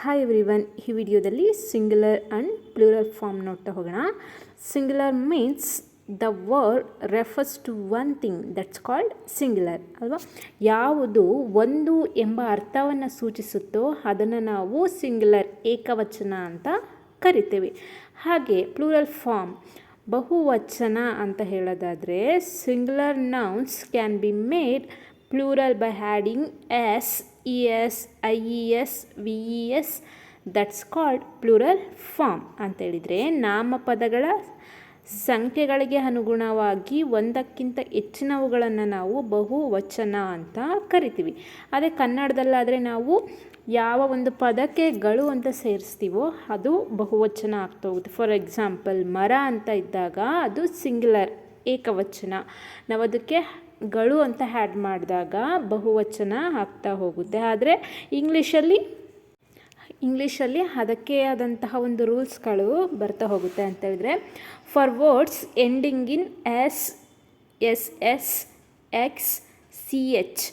Hi everyone, ಈ ವಿಡಿಯೋದಲ್ಲಿ singular and plural form ನೋಡ್ತಾ ಹೋಗೋಣ. Singular means the word refers to one thing that's called singular ಅಲ್ವಾ. ಯಾವುದು ಒಂದು ಎಂಬ ಅರ್ಥವನ್ನು ಸೂಚಿಸುತ್ತೋ ಅದನ್ನು ನಾವು ಸಿಂಗ್ಯುಲರ್ ಏಕವಚನ ಅಂತ ಕರಿತೇವೆ. ಹಾಗೆ ಪ್ಲೂರಲ್ ಫಾರ್ಮ್ ಬಹುವಚನ ಅಂತ ಹೇಳೋದಾದರೆ singular nouns can be made plural by adding S, ES, IES, VES, that's called plural form ಅಂತೇಳಿದರೆ ನಾಮಪದಗಳ ಸಂಖ್ಯೆಗಳಿಗೆ ಅನುಗುಣವಾಗಿ ಒಂದಕ್ಕಿಂತ ಹೆಚ್ಚಿನವುಗಳನ್ನು ನಾವು ಬಹುವಚನ ಅಂತ ಕರಿತೀವಿ. ಅದೇ ಕನ್ನಡದಲ್ಲಾದರೆ ನಾವು ಯಾವ ಒಂದು ಪದಕ್ಕೆ ಗಳು ಅಂತ ಸೇರಿಸ್ತೀವೋ ಅದು ಬಹುವಚನ ಆಗ್ತಾ ಹೋಗುತ್ತೆ. ಫಾರ್ ಎಕ್ಸಾಂಪಲ್ ಮರ ಅಂತ ಇದ್ದಾಗ ಅದು ಸಿಂಗ್ಯುಲರ್ ಏಕವಚನ, ನಾವು ಅದಕ್ಕೆ ಗಳು ಅಂತ ಆ್ಯಡ್ ಮಾಡಿದಾಗ ಬಹುವಚನ ಆಗ್ತಾ ಹೋಗುತ್ತೆ. ಆದರೆ ಇಂಗ್ಲೀಷಲ್ಲಿ ಅದಕ್ಕೆ ಆದಂತಹ ಒಂದು ರೂಲ್ಸ್ಗಳು ಬರ್ತಾ ಹೋಗುತ್ತೆ ಅಂತ ಹೇಳಿದ್ರೆ, for words ending in S, S S, X, C H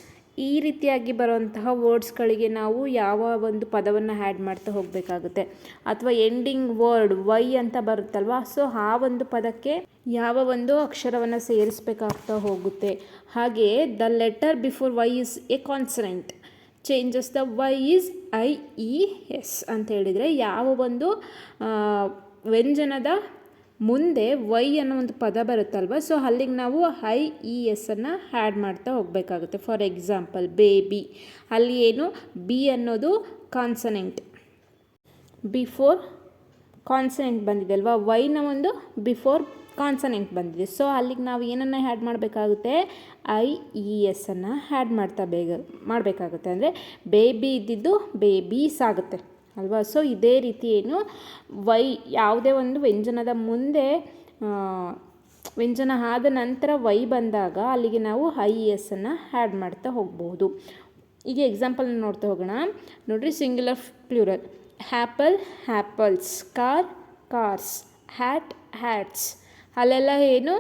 ಈ ರೀತಿಯಾಗಿ ಬರುವಂತಹ ವರ್ಡ್ಸ್ಗಳಿಗೆ ನಾವು ಯಾವ ಒಂದು ಪದವನ್ನು ಆ್ಯಡ್ ಮಾಡ್ತಾ ಹೋಗಬೇಕಾಗುತ್ತೆ. ಅಥವಾ ಎಂಡಿಂಗ್ ವರ್ಡ್ ವೈ ಅಂತ ಬರುತ್ತಲ್ವ, ಸೊ ಆ ಒಂದು ಪದಕ್ಕೆ ಯಾವ ಒಂದು ಅಕ್ಷರವನ್ನು ಸೇರಿಸಬೇಕಾಗ್ತಾ ಹೋಗುತ್ತೆ. ಹಾಗೆ the letter before Y is a consonant changes the Y is I E S ಅಂತ ಹೇಳಿದರೆ, ಯಾವ ಒಂದು ವ್ಯಂಜನದ ಮುಂದೆ ವೈ ಅನ್ನೋ ಒಂದು ಪದ ಬರುತ್ತಲ್ವ, ಸೊ ಅಲ್ಲಿಗೆ ನಾವು ಐ ಇ ಎಸ್ ಅನ್ನು ಆ್ಯಡ್ ಮಾಡ್ತಾ ಹೋಗಬೇಕಾಗುತ್ತೆ. ಫಾರ್ ಎಕ್ಸಾಂಪಲ್ ಬೇಬಿ, ಅಲ್ಲಿ ಏನು ಬಿ ಅನ್ನೋದು ಕಾನ್ಸನೆಂಟ್, ಬಿಫೋರ್ ಕಾನ್ಸನೆಂಟ್ ಬಂದಿದೆ ಅಲ್ವಾ, ವೈನ ಒಂದು ಬಿಫೋರ್ ಕಾನ್ಸನೆಂಟ್ ಬಂದಿದೆ, ಸೊ ಅಲ್ಲಿಗೆ ನಾವು ಏನನ್ನು ಆ್ಯಡ್ ಮಾಡಬೇಕಾಗುತ್ತೆ, ಐ ಇ ಎಸ್ ಅನ್ನು ಆ್ಯಡ್ ಮಾಡಬೇಕಾಗುತ್ತೆ. ಅಂದರೆ ಬೇಬಿ ಇದ್ದಿದ್ದು ಬೇಬೀಸ್ ಆಗುತ್ತೆ ಅಲ್ವಾ. ಸೊ ಇದೇ ರೀತಿ ಏನು ವೈ ಯಾವುದೇ ಒಂದು ವ್ಯಂಜನದ ಮುಂದೆ ವ್ಯಂಜನ ಆದ ನಂತರ ವೈ ಬಂದಾಗ ಅಲ್ಲಿಗೆ ನಾವು ಐ ಇ ಎಸ್ ಅನ್ನು ಆ್ಯಡ್ ಮಾಡ್ತಾ ಹೋಗ್ಬೋದು. ಈಗ ಎಕ್ಸಾಂಪಲ್ ನೋಡ್ತಾ ಹೋಗೋಣ. ನೋಡಿರಿ, singular plural apple apples, car cars, hat hats, ಅಲ್ಲೆಲ್ಲ ಏನು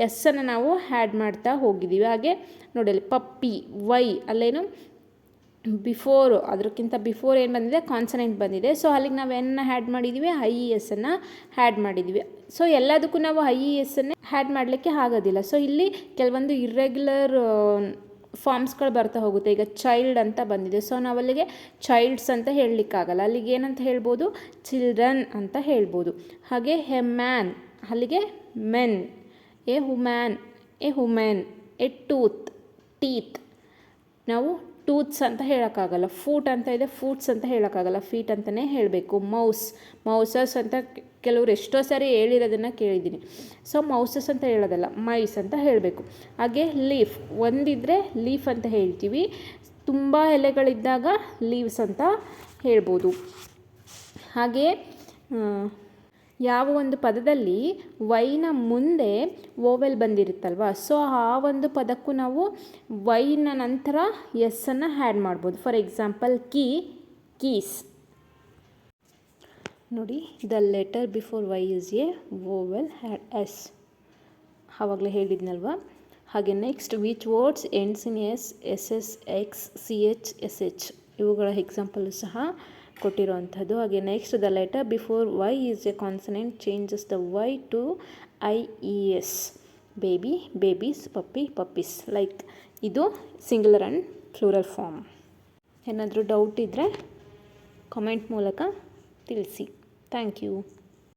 ಎಸ್ಸನ್ನು ನಾವು ಆ್ಯಡ್ ಮಾಡ್ತಾ ಹೋಗಿದ್ದೀವಿ. ಹಾಗೆ ನೋಡಿ ಅಲ್ಲಿ ಪಪ್ಪಿ ವೈ, ಅಲ್ಲೇನು ಬಿಫೋರು ಅದಕ್ಕಿಂತ ಬಿಫೋರ್ ಏನು ಬಂದಿದೆ ಕಾನ್ಸನೆಂಟ್ ಬಂದಿದೆ, ಸೊ ಅಲ್ಲಿಗೆ ನಾವು ಏನನ್ನ ಆ್ಯಡ್ ಮಾಡಿದ್ದೀವಿ, ಐ ಇ ಎಸ್ ಅನ್ನು ಆ್ಯಡ್ ಮಾಡಿದ್ದೀವಿ. ಸೊ ಎಲ್ಲದಕ್ಕೂ ನಾವು ಐ ಇ ಎಸ್ ಅನ್ನೇ ಆ್ಯಡ್ ಮಾಡಲಿಕ್ಕೆ ಆಗೋದಿಲ್ಲ. ಸೊ ಇಲ್ಲಿ ಕೆಲವೊಂದು ಇರ್ರೆಗ್ಯುಲರ್ ಫಾರ್ಮ್ಸ್ಗಳು ಬರ್ತಾ ಹೋಗುತ್ತೆ. ಈಗ ಚೈಲ್ಡ್ ಅಂತ ಬಂದಿದೆ, ಸೊ ನಾವು ಅಲ್ಲಿಗೆ ಚೈಲ್ಡ್ಸ್ ಅಂತ ಹೇಳಲಿಕ್ಕಾಗಲ್ಲ, ಅಲ್ಲಿಗೆ ಏನಂತ ಹೇಳ್ಬೋದು, ಚಿಲ್ಡ್ರನ್ ಅಂತ ಹೇಳ್ಬೋದು. ಹಾಗೆ ಎ ಮ್ಯಾನ್, ಅಲ್ಲಿಗೆ men, A woman, A women, A tooth, teeth, ನಾವು ಟೂತ್ಸ್ ಅಂತ ಹೇಳೋಕ್ಕಾಗಲ್ಲ. ಫೂಟ್ ಅಂತ ಇದೆ, ಫೂಟ್ಸ್ ಅಂತ ಹೇಳೋಕ್ಕಾಗಲ್ಲ, ಫೀಟ್ ಅಂತಲೇ ಹೇಳಬೇಕು. ಮೌಸ್, ಮೌಸಸ್ ಅಂತ ಕೆಲವರು ಎಷ್ಟೋ ಸಾರಿ ಹೇಳಿರೋದನ್ನು ಕೇಳಿದ್ದೀನಿ, ಸೊ ಮೌಸಸ್ ಅಂತ ಹೇಳೋದಲ್ಲ, ಮೈಸ್ ಅಂತ ಹೇಳಬೇಕು. ಹಾಗೆ ಲೀಫ್, ಒಂದಿದ್ದರೆ ಲೀಫ್ ಅಂತ ಹೇಳ್ತೀವಿ, ತುಂಬ ಎಲೆಗಳಿದ್ದಾಗ ಲೀವ್ಸ್ ಅಂತ ಹೇಳ್ಬೋದು. ಹಾಗೆ ಯಾವ ಒಂದು ಪದದಲ್ಲಿ ವೈನ ಮುಂದೆ ಓವೆಲ್ ಬಂದಿರುತ್ತಲ್ವ, ಸೊ ಆ ಒಂದು ಪದಕ್ಕೂ ನಾವು ವೈನ ನಂತರ ಎಸ್ಸನ್ನು ಆ್ಯಡ್ ಮಾಡ್ಬೋದು. For example key, keys. ನೋಡಿ, the letter before Y is a vowel add S, ಆವಾಗಲೇ ಹೇಳಿದ್ನಲ್ವ. ಹಾಗೆ next which words ends in S, S S, X, C H, S H ಇವುಗಳ ಎಕ್ಸಾಂಪಲು ಸಹ ಕೊಟ್ಟಿರುವಂಥದ್ದು. ಹಾಗೆ next the letter before Y is a consonant changes the Y to I E S, baby, babies, puppy, puppies. Like ಇದು singular and plural form. ಏನಾದರೂ doubt ಇದ್ದರೆ comment ಮೂಲಕ ತಿಳಿಸಿ. Thank you.